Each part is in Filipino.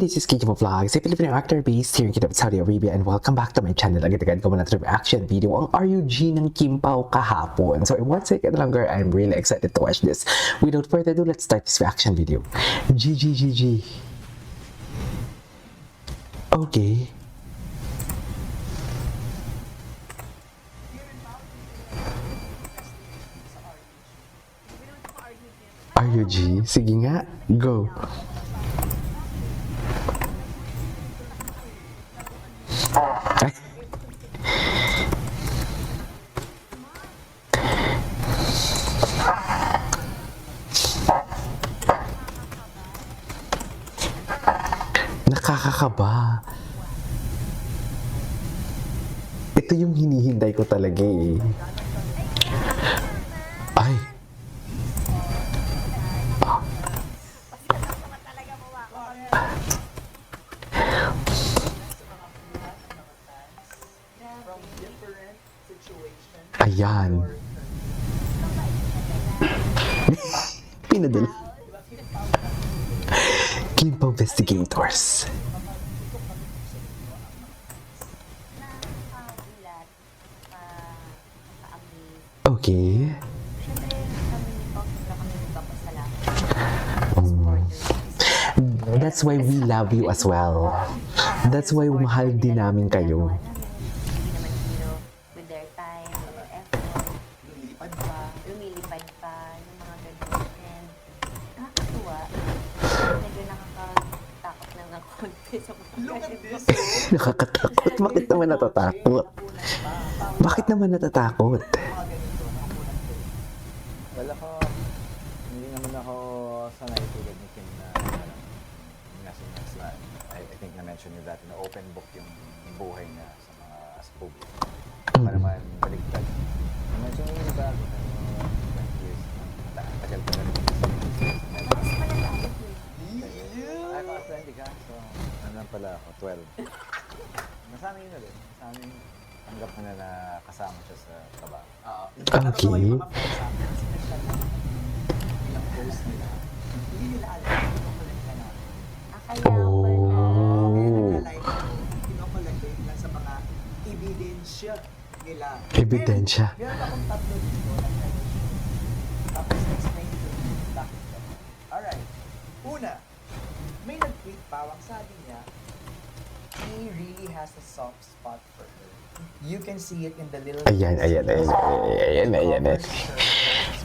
this is Kiki Vlogs, a Filipino actor based here in Kingdom of Saudi Arabia, and welcome back to my channel. Agad-agad ko muna ito reaction video ang RUG ng Kim Pao kahapon. So in 1 second longer, I'm really excited to watch this. Without further ado, let's start this reaction video. GG. Okay. RUG? Sige nga, go. Ay. Nakakakaba. Ito yung hinihintay ko talaga eh. Ay. Ayan. Pinadala. Kim Pao Investigators. Okay. That's why we love you as well. That's why mahal din namin kayo. With their time, with their effort, lumilipad pa, yung mga ganun. And nakakatuwa. Medyo nakakatakot lang ng konti sa mga ganun. Nakakatakot. Bakit naman natatakot? Bakit naman natatakot? Well, hindi naman ako sanay tulad ni Kim na I think na-mention niyo dati na open book yung buhay niya sa mga spook. Pa naman baligtad. Na-mention niyo yung dati na 20 years na tagal ko na rin. Ay, pa-20 ka. So, ano lang pala ako, 12. Nasanay na rin. Nasanay tanggap mo na kasama siya sa trabaho. Okay. Kinokolekte lang sa mga ebidensya nila. Ebidensya. Meron akong tatlo dito na tapos explain to you bakit ka. Alright. Una, may nag-tweet Pawang sabi niya, he really has a soft spot for her. You can see it in the little... Ayan. He's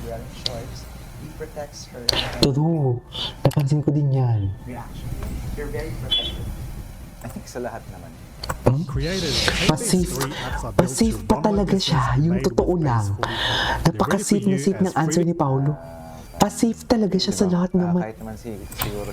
wearing shorts. He protects her. Todo. Napansin ko din yan. Reaction. You're very protective. I think sa lahat naman. Pa-safe pa talaga siya, yung totoo lang. Napaka-safe na safe ng answer ni Paolo. Pa-safe talaga siya sa lahat naman. Kahit naman siguro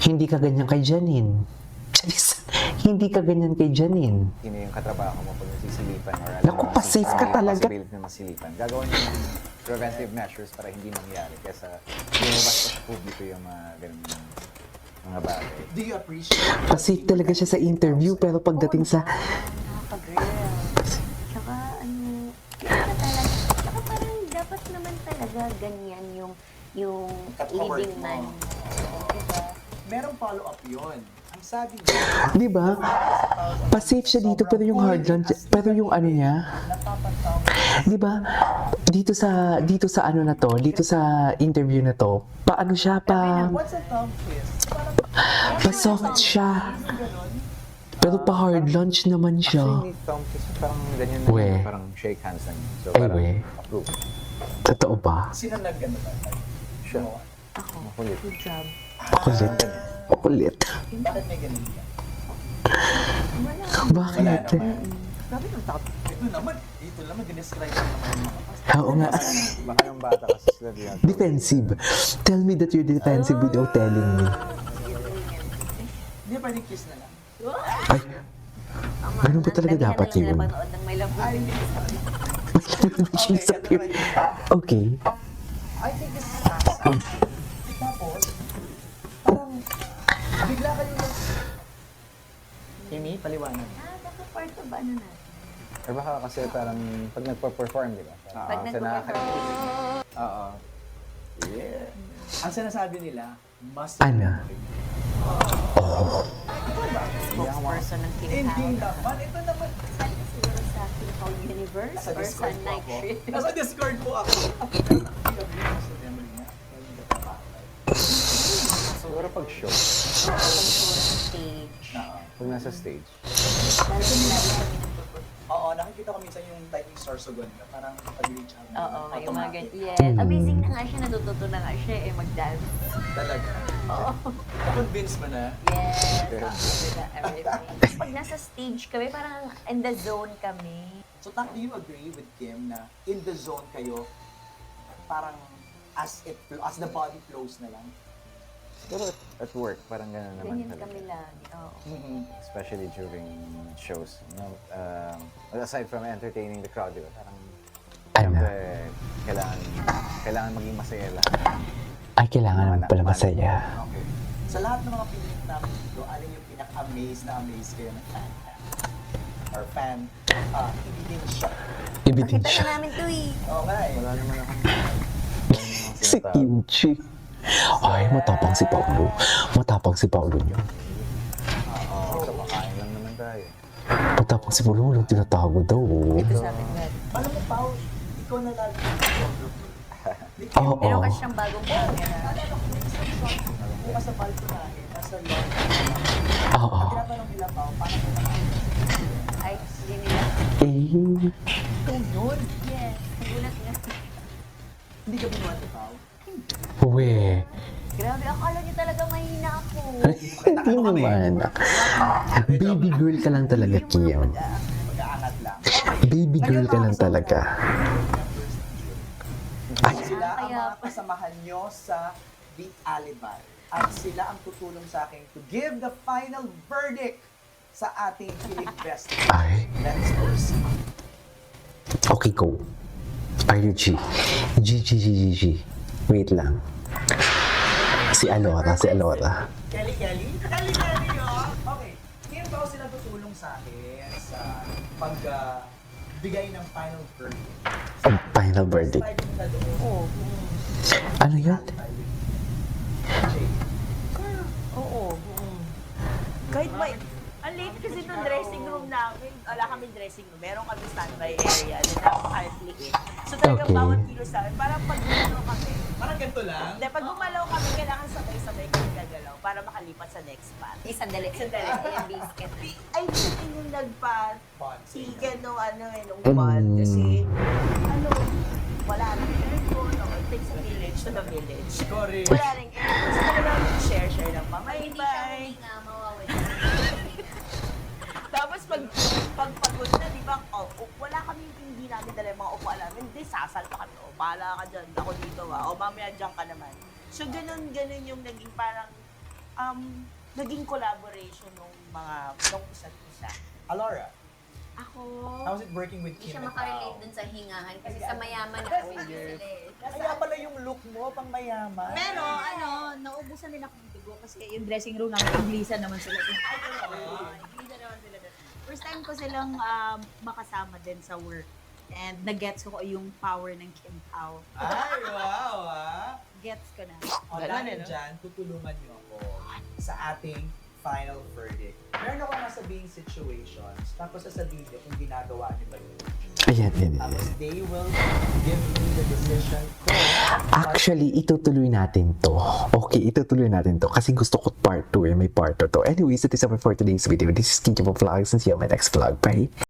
Hindi ka ganyan kay Janine. Charis, hindi ka ganyan kay Janine. sino yung katrabaho mo pag nasisilipan or Naku, pa-safe ka talaga. possibility na masilipan. Gagawin niyo ng preventive measures para hindi mangyari kaysa lumabas pa sa publiko yung mga ganun mga bagay. Do you appreciate Pa-safe talaga siya sa interview, pero pagdating sa... Nakaka-girl. Tsaka ano, talaga, tsaka parang dapat naman talaga ganyan yung leading man. Diba? merong follow-up yun. Ang sabi niya, Di ba? Pa-safe siya dito, pero yung hard lunch, pero yung ano niya, di ba? Dito sa ano na to, dito sa interview na to, paano siya what's a thumb twist? pa-soft siya. Pero pa-hard lunch naman siya. Actually, thumb kiss, parang ganyan We. na, parang shake hands lang. So, Ay, parang we. approve. Totoo ba? Sino nag-ano ba? Siya. Ako. Makulit. Good job. Kulit. Kulit. Bakit may ganun ka? Wala. Bakit? Grabe ng takot. Ito naman, dito naman, dinescribe ko naman yung mga pastor. Oo nga. Baka ng bata kasi sila diyan. Defensive. Tell me that you're defensive without telling me. Hindi, pwedeng kiss na lang. Ay, ganun ba talaga dapat yun? Napanood ng may love Ay, hindi. Okay. I think this is fast. Tapos, parang, bigla kayo na... Kimi, paliwanag. Baka part of ano na. Or baka kasi parang pag nagpa-perform, di ba? Pag nagpa-perform. Oo. Yeah. Ang sinasabi nila, mas... Ano? Oh. spokesperson ng Kim Hindi Pao. naman. Ito naman. Saan ka siguro sa Kim Pao Universe Nasa or sa Discord po night ako. shift? Nasa Discord po ako. Sa memory niya. Siguro pag show, Stage. pag nasa stage, Lalo na lagi kami nagpuput. Oo, nakikita ko minsan yung typing Sorsogon. Parang pag-reach out. Oo, yung mga ganyan. Yes. Mm. Amazing na nga siya, natututo na nga siya mag-dance. Talaga. Oo. Na-convince mo na. Yes. With the everything. Tapos pag nasa stage kami, parang in the zone kami. So, do you agree with Kim na in the zone kayo, parang as the body flows na lang? siguro at work, parang gano'n naman Ganyan talaga. kami lagi. Oo. Especially during shows. You know, aside from entertaining the crowd, di ba? Parang, Ano? siyempre, kailangan maging masaya lahat. Ay, kailangan naman pala masaya. Okay. Sa lahat ng mga pinili namin dito, alin yung pinaka-amaze kayo ng fan? Or fan, ibitin siya. Ibitin Nakita siya. na namin to eh. Oo nga eh. Wala naman akong Si Kimchi. Ay, matapang si Paulo. Matapang si Paulo niyo. Oo, kumakain lang naman tayo. Matapang si Paulo. Walang tinatago daw. Ito sa akin nga. Alam mo, Pao, ikaw na lagi yung photographer. Oo. Meron kasi siyang bagong camera. Naalala ko, may isang shot bukas sa palco natin, nasa lawn. Oo. Ang tinatanong nila, Pao, paano mo nakakita? Ay, hindi nila. Eh. Ito yun. Yes. Nagulat nga. Hindi ka binuhat, Pao. Uwe. Grabe, akala niyo talaga mahina ako. Hindi naman. Baby girl ka lang talaga, Kim. Mag-aangat lang. Baby girl ka lang talaga. Ay, Sila ang Kaya mga kasamahan nyo sa Beat Alibi. At sila ang tutulong sa akin to give the final verdict sa ating Kilig Fest. ay. Let's proceed. Okay, go. Are you G? G. Wait lang. Si Alora. Kelly, oh. Okay. Ngayon ba sila tutulong sa akin sa pagbigay ng final verdict? Ang final verdict. Slide mo na doon. Oo. Ano yun? Alibi with Jay. Oo. Kahit may... Ang late kasi nung dressing room namin, wala kaming dressing room. Meron kami standby area na napaka-liit. So talagang Okay. bawat kilo sa amin, parang pag gumalaw kami, Parang ganito lang. hindi, pag gumalaw kami, kailangan sabay-sabay kami gagalaw para makalipat sa next spot. Sandali. Yung biscuit. Ay, hindi yung Fonzie. nagpa-chicken nung nung ball. Kasi, wala nang aircon. No? It takes a village to the village. Correct. Wala nang aircon. So talagang share lang pa. Hindi siya huminga, mawawala. Tapos pag pagod na, di ba, wala kami, hindi namin dala yung mga upuan namin, hindi, sasal pa kami, bahala ka dyan, ako dito mamaya dyan ka naman. So, ganun yung naging parang, naging collaboration nung isa't isa. Alora, Ako, how was it working with Hindi Kim siya and makarelate Pao? dun sa hingahan kasi sa mayaman ako sila eh. Kaya pala yung look mo, pang mayaman. Pero naubusan din akong dugo kasi yung dressing room namin, Inglisan naman sila. Inglisan naman sila doon. First time ko silang makasama din sa work. And nag-gets ko yung power ng Kim Pao. Ay, wow, Gets ko na. O, dahil dyan, tutulungan niyo ako sa ating final verdict. Meron ako nasabing situations, tapos sasabihin niyo kung ginagawa niyo ba yun. Ayan. Tapos they will give me the decision kung Actually, itutuloy natin to. Okay, itutuloy natin to. Kasi gusto ko part 2 may part 2 to. Anyways, that is all for today's video. This is Kinky Vlogs and see you on my next vlog. Bye!